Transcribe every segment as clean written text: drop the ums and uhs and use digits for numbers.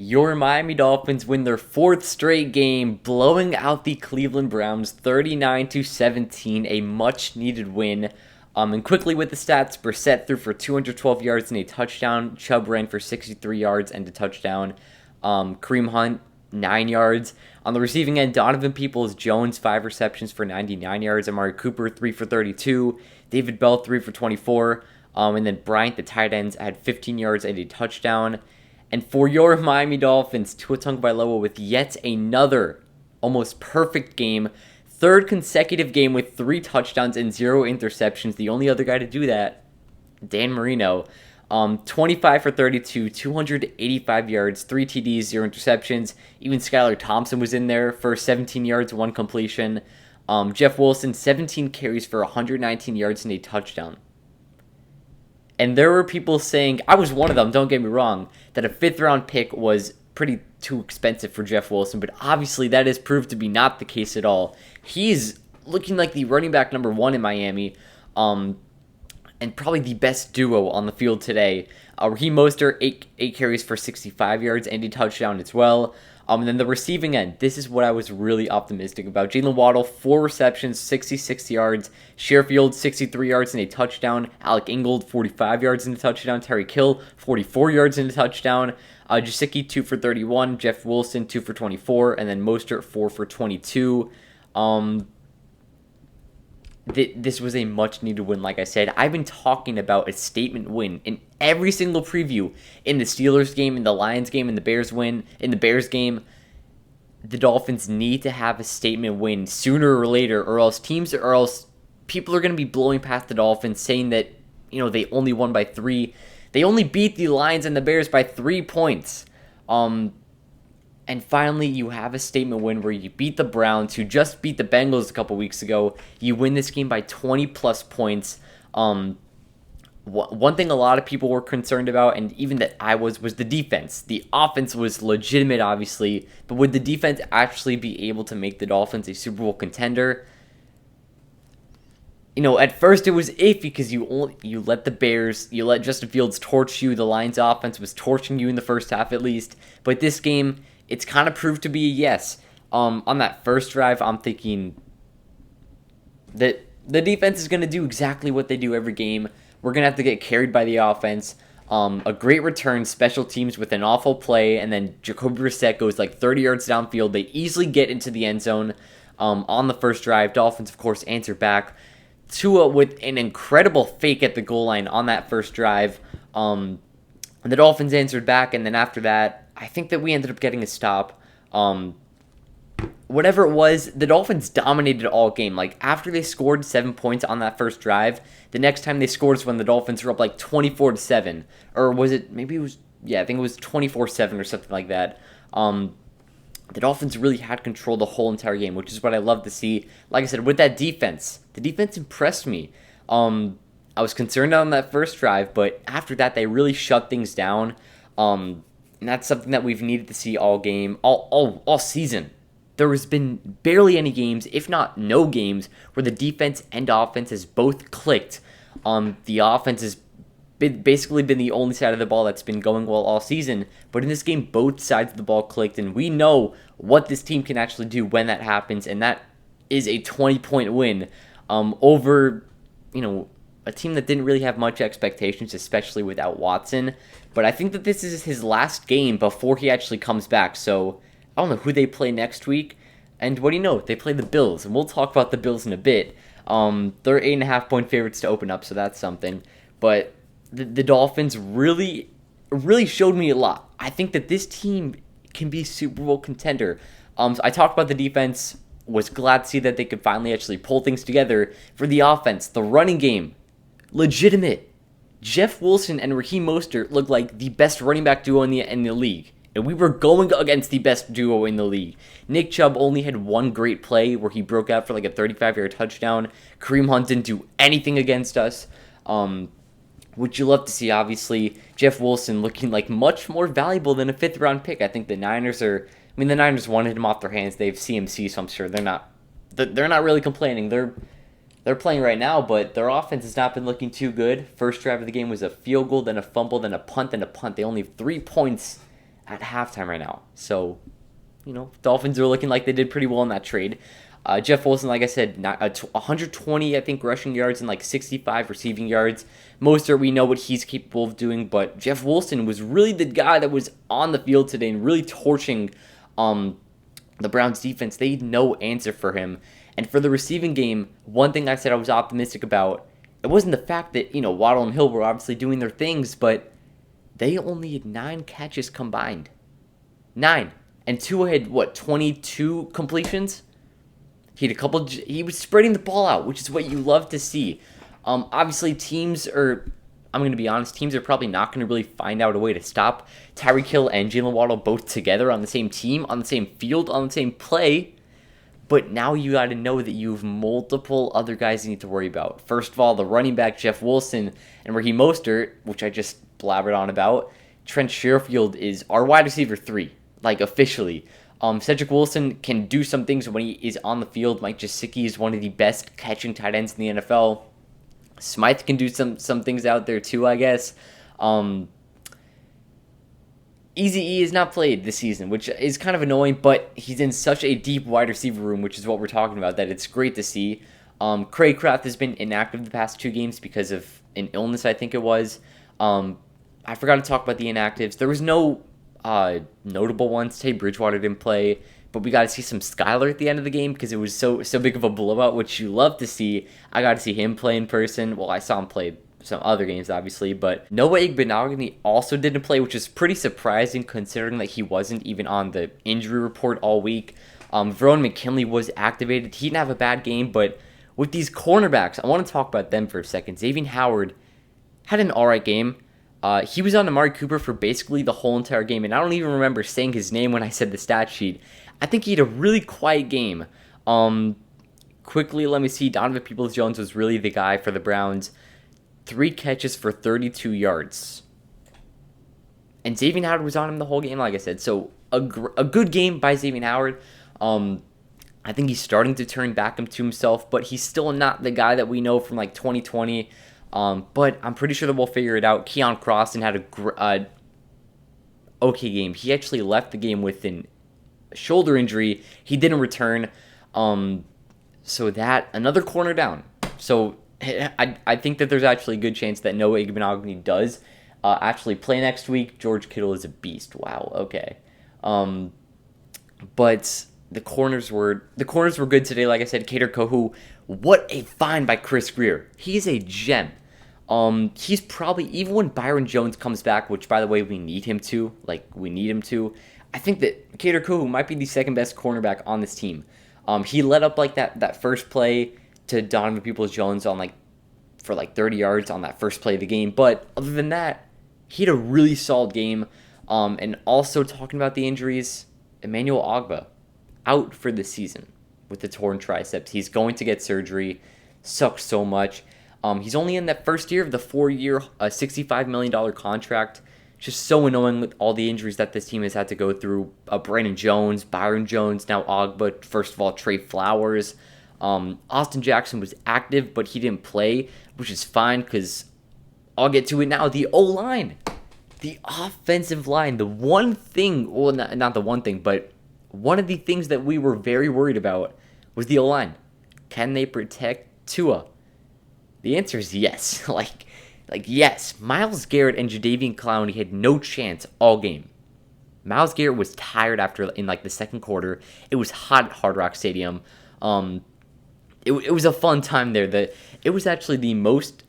Your Miami Dolphins win their fourth straight game, blowing out the Cleveland Browns 39-17, a much-needed win. And quickly with the stats, Brissett threw for 212 yards and a touchdown. Chubb ran for 63 yards and a touchdown. Kareem Hunt, 9 yards. On the receiving end, Donovan Peoples-Jones, 5 receptions for 99 yards. Amari Cooper, 3 for 32. David Bell, 3 for 24. And then Bryant, the tight ends, had 15 yards and a touchdown. And for your Miami Dolphins, Tua Tagovailoa with yet another almost perfect game. Third consecutive game with 3 touchdowns and 0 interceptions. The only other guy to do that, Dan Marino. 25 for 32, 285 yards, 3 TDs, 0 interceptions. Even Skylar Thompson was in there for 17 yards, 1 completion. Jeff Wilson, 17 carries for 119 yards and a touchdown. And there were people saying, I was one of them, don't get me wrong, that a 5th-round pick was pretty too expensive for Jeff Wilson, but obviously that has proved to be not the case at all. He's looking like the running back number 1 in Miami, and probably the best duo on the field today. Raheem Mostert, 8 carries for 65 yards and a touchdown as well. And then the receiving end, this is what I was really optimistic about. Jalen Waddle, 4 receptions, 66 yards. Sherfield, 63 yards and a touchdown. Alec Ingold, 45 yards and a touchdown. Terry Kill, 44 yards and a touchdown. Gesicki, 2 for 31. Jeff Wilson, 2 for 24. And then Mostert, 4 for 22. This was a much-needed win, like I said. I've been talking about a statement win in every single preview. In the Steelers game, in the Lions game, in the Bears game. The Dolphins need to have a statement win sooner or later, or else people are going to be blowing past the Dolphins, saying that, they only won by 3. They only beat the Lions and the Bears by 3 points. And finally, you have a statement win where you beat the Browns, who just beat the Bengals a couple weeks ago. You win this game by 20-plus points. One thing a lot of people were concerned about, and even that I was the defense. The offense was legitimate, obviously, but would the defense actually be able to make the Dolphins a Super Bowl contender? At first it was iffy because you let Justin Fields torch you. The Lions' offense was torching you in the first half at least. But this game, it's kind of proved to be a yes. On that first drive, I'm thinking that the defense is going to do exactly what they do every game. We're going to have to get carried by the offense. A great return, special teams with an awful play, and then Jacoby Brissett goes like 30 yards downfield. They easily get into the end zone on the first drive. Dolphins, of course, answer back. Tua with an incredible fake at the goal line on that first drive. The Dolphins answered back, and then after that, I think that we ended up getting a stop. Whatever it was, the Dolphins dominated all game. Like, after they scored 7 points on that first drive, the next time they scored is when the Dolphins were up like 24-7. Or was it, I think it was 24-7 or something like that. The Dolphins really had control the whole entire game, which is what I love to see. Like I said, with that defense, the defense impressed me. I was concerned on that first drive, but after that, they really shut things down. And that's something that we've needed to see all game, all season. There has been barely any games, if not no games, where the defense and offense has both clicked. The offense has basically been the only side of the ball that's been going well all season. But in this game, both sides of the ball clicked, and we know what this team can actually do when that happens, and that is a 20-point win over, a team that didn't really have much expectations, especially without Watson. But I think that this is his last game before he actually comes back, so I don't know who they play next week. And what do you know? They play the Bills, and we'll talk about the Bills in a bit. They're 8.5-point favorites to open up, so that's something. But the Dolphins really showed me a lot. I think that this team can be a Super Bowl contender. So I talked about the defense, was glad to see that they could finally actually pull things together. For the offense, the running game, legitimate. Jeff Wilson and Raheem Mostert look like the best running back duo in the league. And we were going against the best duo in the league. Nick Chubb only had one great play where he broke out for like a 35-yard touchdown. Kareem Hunt didn't do anything against us. Which you love to see, obviously. Jeff Wilson looking like much more valuable than a 5th-round pick. I think the Niners wanted him off their hands. They have CMC, so I'm sure they're not really complaining. They're playing right now, but their offense has not been looking too good. First drive of the game was a field goal, then a fumble, then a punt, then a punt. They only have 3 points at halftime right now. So, Dolphins are looking like they did pretty well in that trade. Jeff Wilson, like I said, 120, I think, rushing yards and like 65 receiving yards. Mostert, we know what he's capable of doing, but Jeff Wilson was really the guy that was on the field today and really torching the Browns defense. They had no answer for him. And for the receiving game, one thing I said I was optimistic about, it wasn't the fact that, Waddle and Hill were obviously doing their things, but they only had 9 catches combined. 9. And Tua had, 22 completions? He was spreading the ball out, which is what you love to see. Obviously, I'm going to be honest, teams are probably not going to really find out a way to stop Tyreek Hill and Jalen Waddle both together on the same team, on the same field, on the same play. But now you got to know that you have multiple other guys you need to worry about. First of all, the running back, Jeff Wilson, and Raheem Mostert, which I just blabbered on about. Trent Sherfield is our wide receiver 3, officially. Cedric Wilson can do some things when he is on the field. Mike Gesicki is one of the best catching tight ends in the NFL. Smythe can do some things out there too, I guess. Eazy-E is not played this season, which is kind of annoying, but he's in such a deep wide receiver room, which is what we're talking about, that it's great to see. Craycraft has been inactive the past 2 games because of an illness, I think it was. I forgot to talk about the inactives. There was no notable ones. Teddy Bridgewater didn't play, but we got to see some Skyler at the end of the game because it was so big of a blowout, which you love to see. I got to see him play in person. Well, I saw him play some other games, obviously, but Noah Igbenogany also didn't play, which is pretty surprising considering that he wasn't even on the injury report all week. Verone McKinley was activated. He didn't have a bad game, but with these cornerbacks, I want to talk about them for a second. Xavier Howard had an alright game. He was on Amari Cooper for basically the whole entire game, and I don't even remember saying his name when I said the stat sheet. I think he had a really quiet game. Quickly, let me see. Donovan Peoples-Jones was really the guy for the Browns. 3 catches for 32 yards. And Xavier Howard was on him the whole game, like I said. So, a good game by Xavier Howard. I think he's starting to turn back into himself, but he's still not the guy that we know from 2020. But I'm pretty sure that we'll figure it out. Keon Croston had a okay game. He actually left the game with a shoulder injury. He didn't return. So that, another corner down. So I think that there's actually a good chance that Noah Igbenogany does actually play next week. George Kittle is a beast. Wow. Okay. But the corners were good today. Like I said, Kader Kohu, what a find by Chris Greer. He's a gem. He's probably, even when Byron Jones comes back, which by the way we need him to. I think that Kader Kohu might be the second best cornerback on this team. He led up that first play to Donovan Peoples-Jones for 30 yards on that first play of the game. But other than that, he had a really solid game. And also talking about the injuries, Emmanuel Ogbah out for the season with the torn triceps. He's going to get surgery. Sucks so much. He's only in that first year of the 4-year, $65 million contract. Just so annoying with all the injuries that this team has had to go through. Brandon Jones, Byron Jones, now Ogbah. First of all, Trey Flowers. Austin Jackson was active, but he didn't play, which is fine because I'll get to it now. The O-line. The offensive line. The one thing, well, not the one thing, but one of the things that we were very worried about was the O-line. Can they protect Tua? The answer is yes. Yes. Myles Garrett and Jadeveon Clowney had no chance all game. Myles Garrett was tired in the second quarter. It was hot at Hard Rock Stadium. It was a fun time there. It was actually the most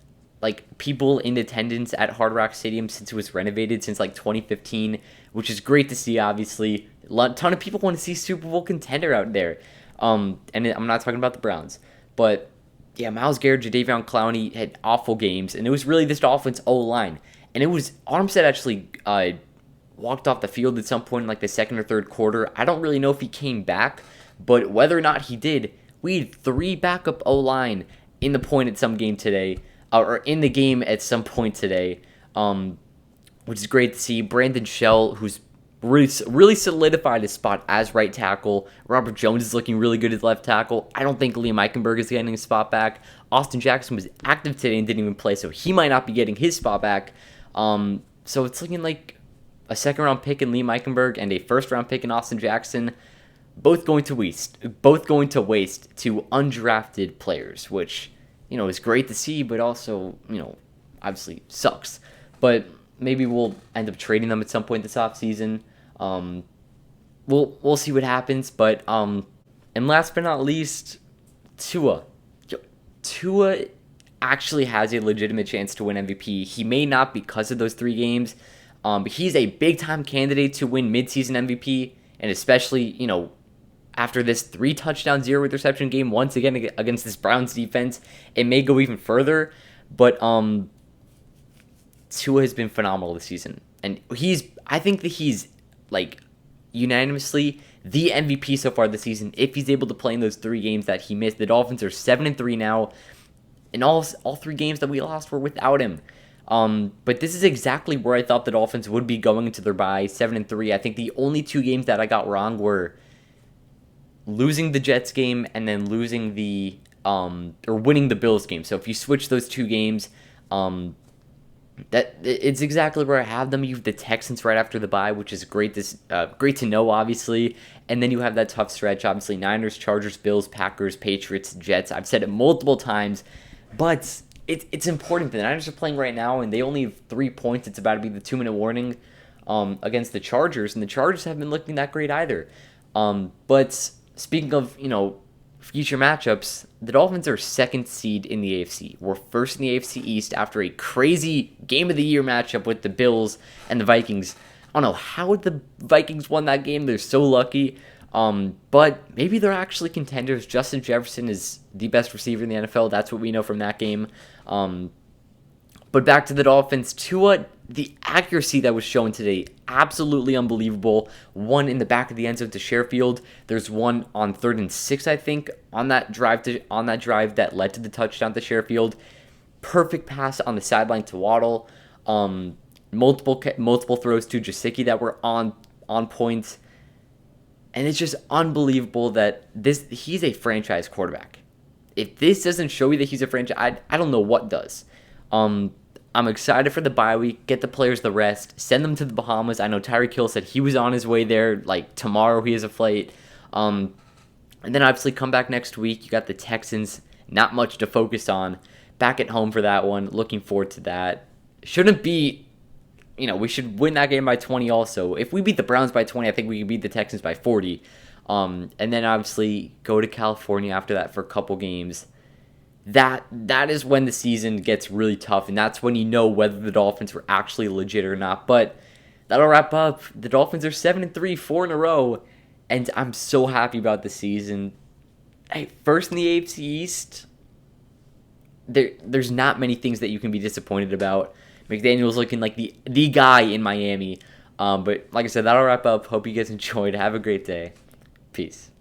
people in attendance at Hard Rock Stadium since it was renovated since 2015, which is great to see. Obviously, a ton of people want to see Super Bowl contender out there. And I'm not talking about the Browns, but yeah, Myles Garrett, Jadeveon Clowney had awful games, and it was really this Dolphins O-line. And it was Armstead actually walked off the field at some point in the second or third quarter. I don't really know if he came back, but whether or not he did, we had 3 backup O-line in the point at some game today, or in the game at some point today, which is great to see. Brandon Shell, who's really solidified his spot as right tackle. Robert Jones is looking really good as left tackle. I don't think Liam Eichenberg is getting his spot back. Austin Jackson was active today and didn't even play, so he might not be getting his spot back. So it's looking like a second-round pick in Lee Meichenberg and a first-round pick in Austin Jackson, both going to waste to undrafted players, which, is great to see, but also, obviously sucks. But maybe we'll end up trading them at some point this offseason. We'll see what happens. But and last but not least, Tua. Tua actually has a legitimate chance to win MVP. He may not because of those 3 games, but he's a big-time candidate to win midseason MVP, and especially, after this 3 touchdown, 0 interception game once again against this Browns defense, it may go even further. But Tua has been phenomenal this season, and I think that he's like unanimously the MVP so far this season if he's able to play in those 3 games that he missed. The Dolphins are 7-3 now, and all 3 games that we lost were without him. But this is exactly where I thought the Dolphins would be going into their bye, 7-3. I think the only 2 games that I got wrong were losing the Jets game and then losing or winning the Bills game. So if you switch those 2 games, that it's exactly where I have them. You have the Texans right after the bye, which is great to know, obviously. And then you have that tough stretch, obviously, Niners, Chargers, Bills, Packers, Patriots, Jets. I've said it multiple times, but it's important. The Niners are playing right now, and they only have 3 points. It's about to be the 2-minute warning against the Chargers, and the Chargers haven't been looking that great either. But speaking of, future matchups, the Dolphins are 2nd seed in the AFC. We're 1st in the AFC East after a crazy game of the year matchup with the Bills and the Vikings. I don't know how the Vikings won that game. They're so lucky. But maybe they're actually contenders. Justin Jefferson is the best receiver in the NFL. That's what we know from that game. But back to the Dolphins. Tua, the accuracy that was shown today, absolutely unbelievable. One in the back of the end zone to Sherfield. There's one on 3rd and 6, I think, on that drive that led to the touchdown to Sherfield. Perfect pass on the sideline to Waddle. Multiple throws to Gesicki that were on point. And it's just unbelievable that he's a franchise quarterback. If this doesn't show you that he's a franchise, I don't know what does. I'm excited for the bye week. Get the players the rest. Send them to the Bahamas. I know Tyreek Hill said he was on his way there. Like, tomorrow he has a flight. And then obviously come back next week. You got the Texans. Not much to focus on. Back at home for that one. Looking forward to that. Shouldn't be... we should win that game by 20 also. If we beat the Browns by 20, I think we can beat the Texans by 40. And then obviously go to California after that for a couple games. That is when the season gets really tough, and that's when you know whether the Dolphins were actually legit or not. But that'll wrap up. The Dolphins are 7-3, 4 in a row, and I'm so happy about the season. Hey, 1st in the AFC East. There's not many things that you can be disappointed about. McDaniel's looking like the guy in Miami. But like I said, that'll wrap up. Hope you guys enjoyed. Have a great day. Peace.